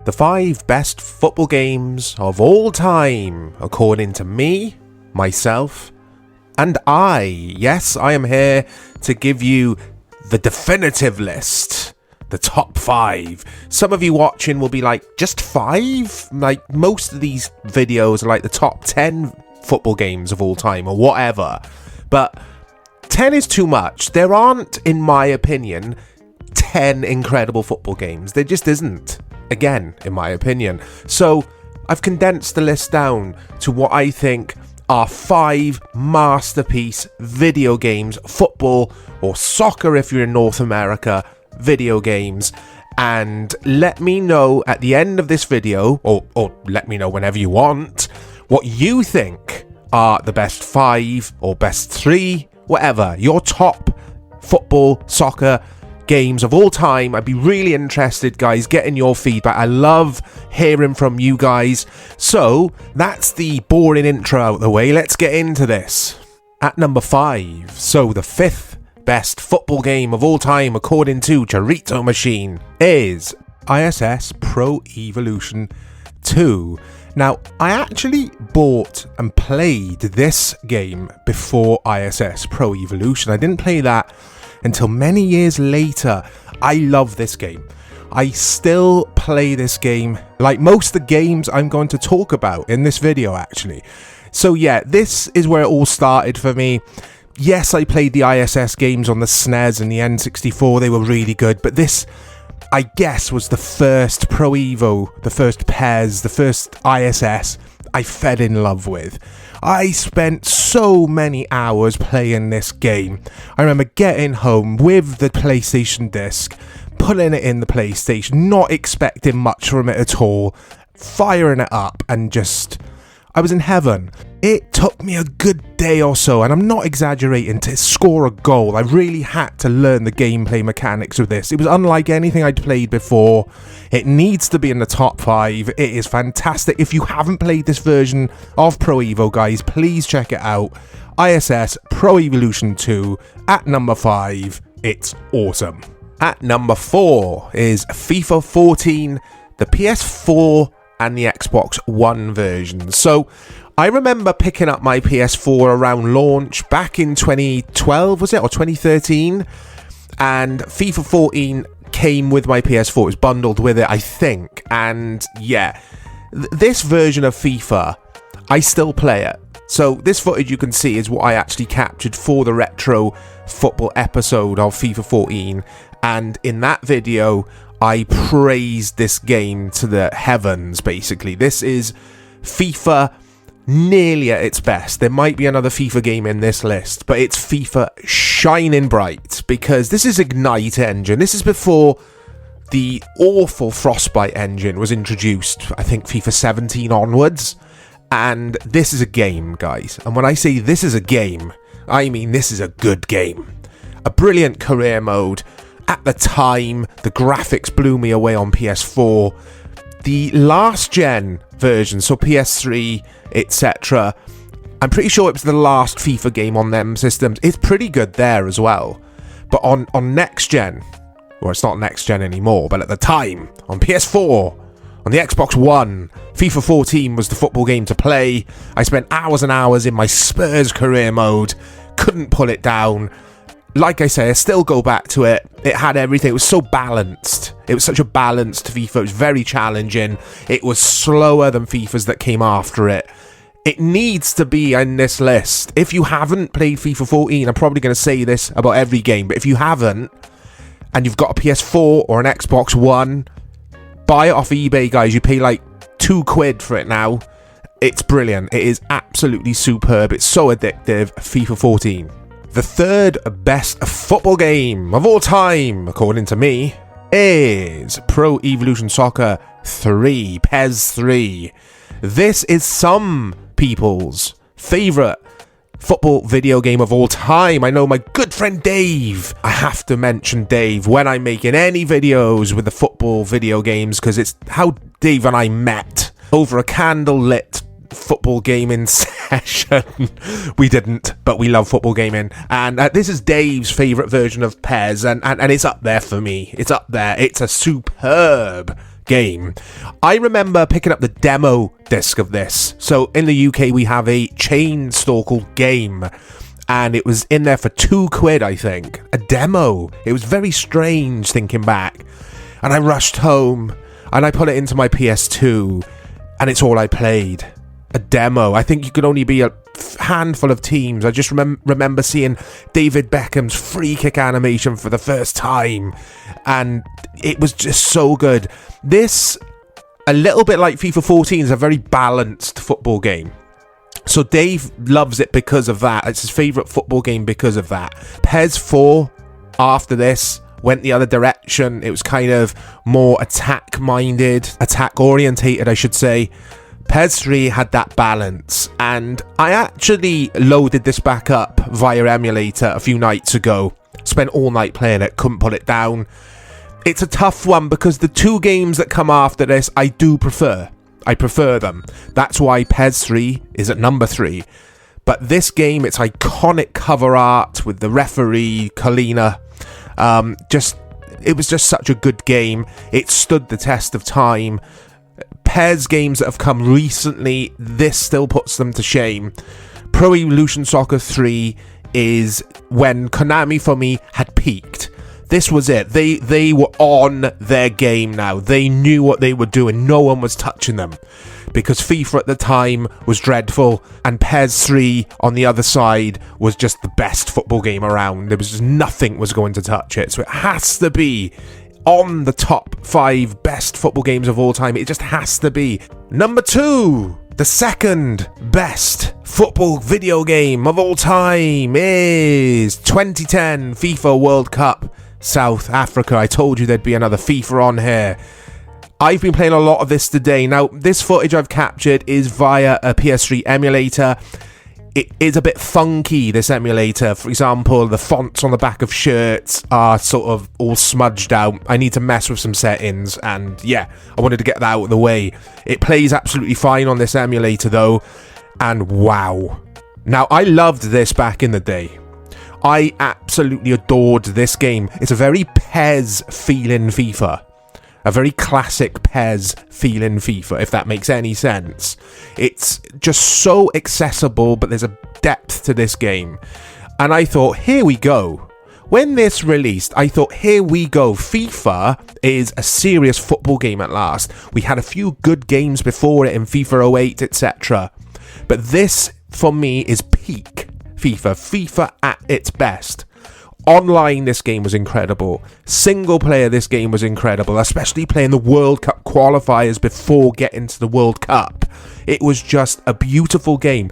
The 5 best football games of all time, according to me, myself, and I. Yes, I am here to give you the definitive list. The top 5. Some of you watching will be like, just 5? Like, most of these videos are like the top 10 football games of all time or whatever. But 10 is too much. There aren't, in my opinion, 10 incredible football games. There just isn't. Again, in my opinion. So I've condensed the list down to what I think are 5 masterpiece video games, football or soccer if you're in North America, video games. And let me know at the end of this video, or let me know whenever you want, what you think are the best 5 or best 3, whatever, your top football, soccer games of all time. I'd be really interested, guys, getting your feedback. I love hearing from you guys. So that's the boring intro out of the way. Let's get into this. At number 5, so the 5th best football game of all time according to Chorito Machine is ISS Pro Evolution 2. Now, I actually bought and played this game before ISS Pro Evolution. I didn't play that until many years later. I love this game. I still play this game, like most of the games I'm going to talk about in this video, actually. So yeah, this is where it all started for me. Yes, I played the ISS games on the SNES and the N64. They were really good, but this, I guess, was the first Pro Evo, the first PES, the first ISS I fell in love with. I spent so many hours playing this game. I remember getting home with the PlayStation disc, putting it in the PlayStation, not expecting much from it at all, firing it up, and just, I was in heaven. It took me a good day or so, and I'm not exaggerating, to score a goal. I really had to learn the gameplay mechanics of this. It was unlike anything I'd played before. It needs to be in the top 5. It is fantastic. If you haven't played this version of Pro Evo, guys, please check it out. ISS Pro Evolution 2 at number 5. It's awesome. At number 4 is FIFA 14, the PS4 and the Xbox One version. So I remember picking up my PS4 around launch back in 2012, was it, or 2013? And FIFA 14 came with my PS4. It was bundled with it, I think. And yeah, this version of FIFA, I still play it. So this footage you can see is what I actually captured for the retro football episode of FIFA 14. And in that video, I praised this game to the heavens, basically. This is FIFA nearly at its best. There might be another FIFA game in this list, but it's FIFA shining bright, because this is Ignite engine. This is before the awful Frostbite engine was introduced, I think FIFA 17 onwards. And this is a game, guys. And when I say this is a game, I mean this is a good game. A brilliant career mode. At the time, the graphics blew me away on PS4. The last gen version, so PS3, etc., I'm pretty sure it was the last FIFA game on them systems. It's pretty good there as well. But on next gen, well, it's not next gen anymore, but at the time, on PS4, on the Xbox One, FIFA 14 was the football game to play. I spent hours and hours in my Spurs career mode, couldn't pull it down. Like I say, I still go back to it. It had everything. It was so balanced. It was such a balanced FIFA. It was very challenging. It was slower than FIFAs that came after it. It needs to be in this list. If you haven't played FIFA 14, I'm probably going to say this about every game, but if you haven't, and you've got a PS4 or an Xbox One, buy it off eBay, guys. You pay like £2 for it now. It's brilliant. It is absolutely superb. It's so addictive. FIFA 14. The 3rd best football game of all time, according to me, is Pro Evolution Soccer 3, PES 3. This is some people's favourite football video game of all time. I know my good friend Dave. I have to mention Dave when I'm making any videos with the football video games, because it's how Dave and I met over a candle-lit football gaming session. We didn't, but we love football gaming, and this is Dave's favourite version of PES, and it's up there for me. It's up there. It's a superb game. I remember picking up the demo disc of this. So in the UK, we have a chain store called Game, and it was in there for £2, I think. A demo. It was very strange thinking back. And I rushed home, and I put it into my PS2, and it's all I played. A demo. I think you could only be a handful of teams. I just remember seeing David Beckham's free kick animation for the first time, and it was just so good. This, a little bit like FIFA 14, is a very balanced football game. So Dave loves it because of that. It's his favourite football game because of that. PES 4, after this, went the other direction. It was kind of more attack-minded, attack-orientated, I should say. PES 3 had that balance, and I actually loaded this back up via emulator a few nights ago. Spent all night playing it, couldn't put it down. It's a tough one because the 2 games that come after this I do prefer. I prefer them. That's why PES 3 is at number 3. But this game, its iconic cover art with the referee, Colina, it was just such a good game. It stood the test of time. PES games that have come recently, this still puts them to shame. Pro Evolution Soccer 3 is when Konami, for me, had peaked. This was it. They were on their game now. They knew what they were doing. No one was touching them. Because FIFA at the time was dreadful, and PES 3 on the other side was just the best football game around. There was just nothing was going to touch it. So it has to be on the top 5 best football games of all time. It just has to be. Number 2, the second best football video game of all time is 2010 FIFA World Cup South Africa. I told you there'd be another FIFA on here. I've been playing a lot of this today. Now, this footage I've captured is via a PS3 emulator. It is a bit funky, this emulator. For example, the fonts on the back of shirts are sort of all smudged out. I need to mess with some settings, and yeah, I wanted to get that out of the way. It plays absolutely fine on this emulator though, and wow. Now, I loved this back in the day. I absolutely adored this game. It's a very PES feeling FIFA. A very classic PES feeling FIFA, if that makes any sense. It's just so accessible, but there's a depth to this game. And I thought, here we go. When this released, I thought, here we go. FIFA is a serious football game at last. We had a few good games before it in FIFA 08, etc. But this, for me, is peak FIFA. FIFA at its best. Online, this game was incredible. Single player, this game was incredible, especially playing the World Cup qualifiers before getting to the World Cup. It was just a beautiful game.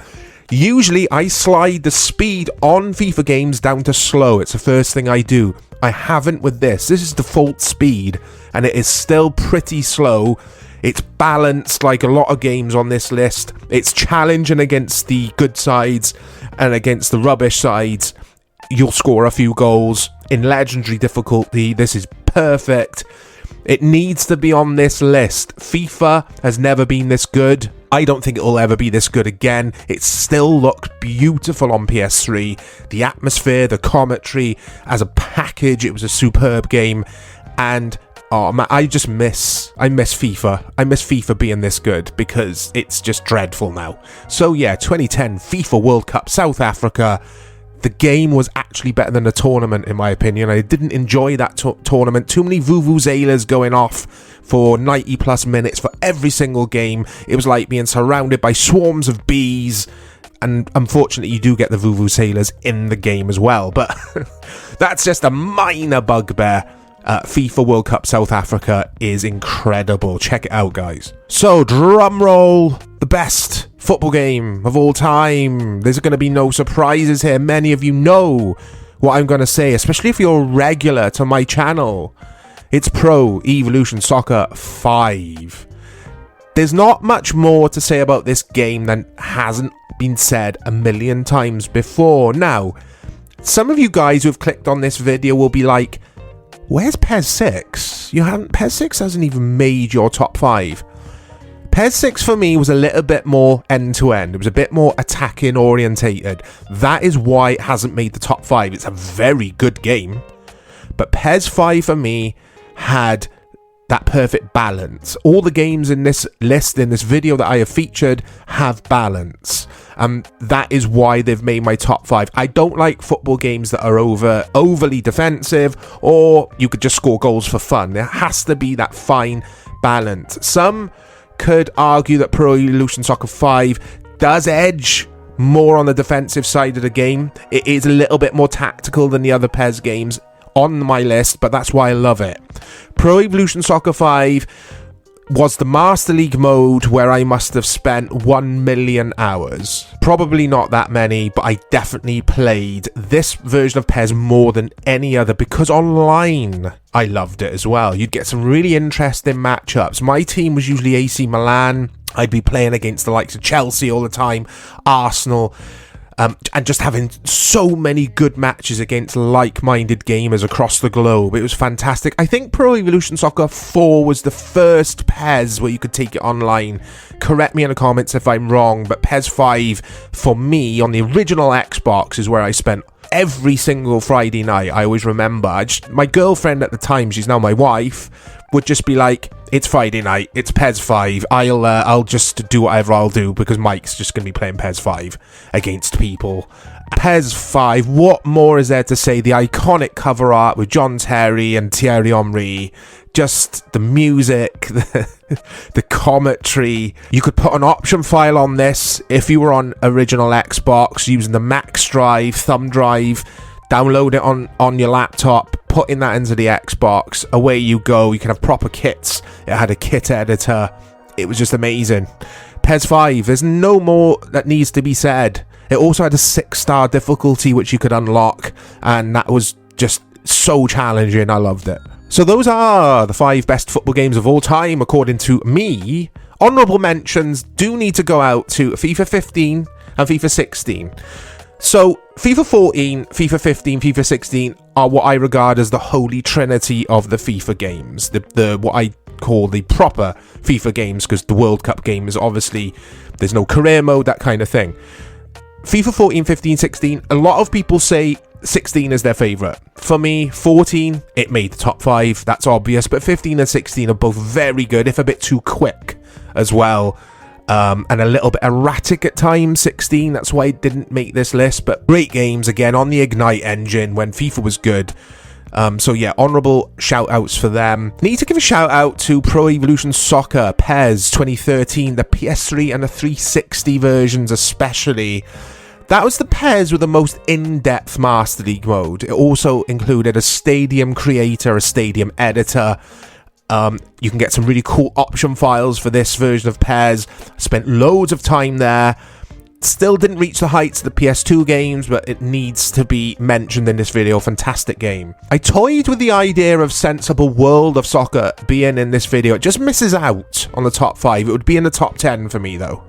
Usually, I slide the speed on FIFA games down to slow. It's the first thing I do. I haven't with this. This is default speed, and it is still pretty slow. It's balanced like a lot of games on this list. It's challenging against the good sides and against the rubbish sides. You'll score a few goals. In legendary difficulty, this is perfect. It needs to be on this list. FIFA has never been this good. I don't think it will ever be this good again. It still looked beautiful on PS3. The atmosphere, the commentary, as a package, it was a superb game. And oh man, I miss FIFA. I miss FIFA being this good because it's just dreadful now. So yeah, 2010 FIFA World Cup South Africa. The game was actually better than the tournament, in my opinion. I didn't enjoy that tournament. Too many vuvuzelas going off for 90 plus minutes for every single game. It was like being surrounded by swarms of bees. And unfortunately, you do get the vuvuzelas in the game as well. But that's just a minor bugbear. FIFA World Cup South Africa is incredible. Check it out, guys. So, drum roll, the best football game of all time. There's going to be no surprises here. Many of you know what I'm going to say, especially if you're regular to my channel. It's Pro Evolution Soccer 5. There's not much more to say about this game than hasn't been said a million times before. Now, some of you guys who have clicked on this video will be like, where's PES 6? PES 6 hasn't even made your top 5. PES 6 for me was a little bit more end-to-end. It was a bit more attacking orientated. That is why it hasn't made the top 5. It's a very good game. But PES 5 for me had that perfect balance. All the games in this list, in this video that I have featured, have balance. That is why they've made my top 5. I don't like football games that are overly defensive, or you could just score goals for fun. There has to be that fine balance. Some could argue that Pro Evolution Soccer 5 does edge more on the defensive side of the game. It is a little bit more tactical than the other PES games on my list, but that's why I love it. Pro Evolution Soccer 5 was the Master League mode where I must have spent 1 million hours. Probably not that many, but I definitely played this version of PES more than any other, because online I loved it as well. You'd get some really interesting matchups. My team was usually AC Milan. I'd be playing against the likes of Chelsea all the time, Arsenal, and just having so many good matches against like-minded gamers across the globe. It was fantastic. I think Pro Evolution Soccer 4 was the first PES where you could take it online. Correct me in the comments if I'm wrong, but PES 5, for me, on the original Xbox, is where I spent every single Friday night. I always remember. My girlfriend at the time, she's now my wife, would just be like, it's Friday night, it's PES 5, I'll just do whatever I'll do, because Mike's just going to be playing PES 5 against people. PES 5, what more is there to say? The iconic cover art with John Terry and Thierry Henry, just the music, the commentary. You could put an option file on this if you were on original Xbox, using the Max Drive, thumb drive, download it on your laptop, putting that into the Xbox, away you go. You can have proper kits. It had a kit editor. It was just amazing. PES 5, there's no more that needs to be said. It also had a 6-star difficulty which you could unlock, and that was just so challenging. I loved it. So those are the 5 best football games of all time according to me. Honourable mentions do need to go out to FIFA 15 and FIFA 16. So, FIFA 14, FIFA 15, FIFA 16 are what I regard as the holy trinity of the FIFA games. The what I call the proper FIFA games, because the World Cup games, obviously, there's no career mode, that kind of thing. FIFA 14, 15, 16, a lot of people say 16 is their favourite. For me, 14, it made the top 5, that's obvious, but 15 and 16 are both very good, if a bit too quick as well. And a little bit erratic at times, 16, that's why it didn't make this list, but great games, again, on the Ignite engine when FIFA was good. So yeah, honourable shout outs for them. Need to give a shout out to Pro Evolution Soccer PES 2013, the PS3 and the 360 versions especially. That was the PES with the most in-depth Master League mode. It also included a stadium creator, a stadium editor. You can get some really cool option files for this version of PES. Spent loads of time there. Still didn't reach the heights of the PS2 games, but it needs to be mentioned in this video. Fantastic game. I toyed with the idea of Sensible World of Soccer being in this video. It just misses out on the top 5. It would be in the top 10 for me though.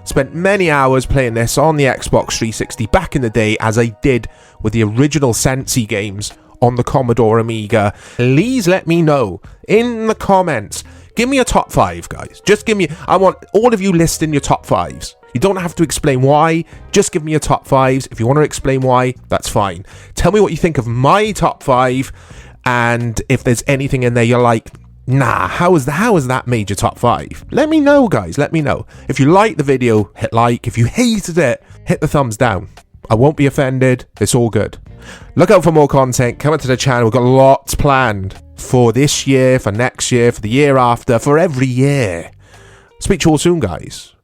Spent many hours playing this on the Xbox 360 back in the day, as I did with the original Sensi games on the Commodore Amiga. Please let me know in the comments. Give me a top 5, guys. Just give me... I want all of you listing your top 5s. You don't have to explain why. Just give me your top 5s. If you want to explain why, that's fine. Tell me what you think of my top 5. And if there's anything in there you're like, nah, how is that made your top 5? Let me know, guys. Let me know. If you liked the video, hit like. If you hated it, hit the thumbs down. I won't be offended. It's all good. Look out for more content coming to the channel. We've got lots planned for this year, for next year, for the year after, for every year. Speak to you all soon, guys.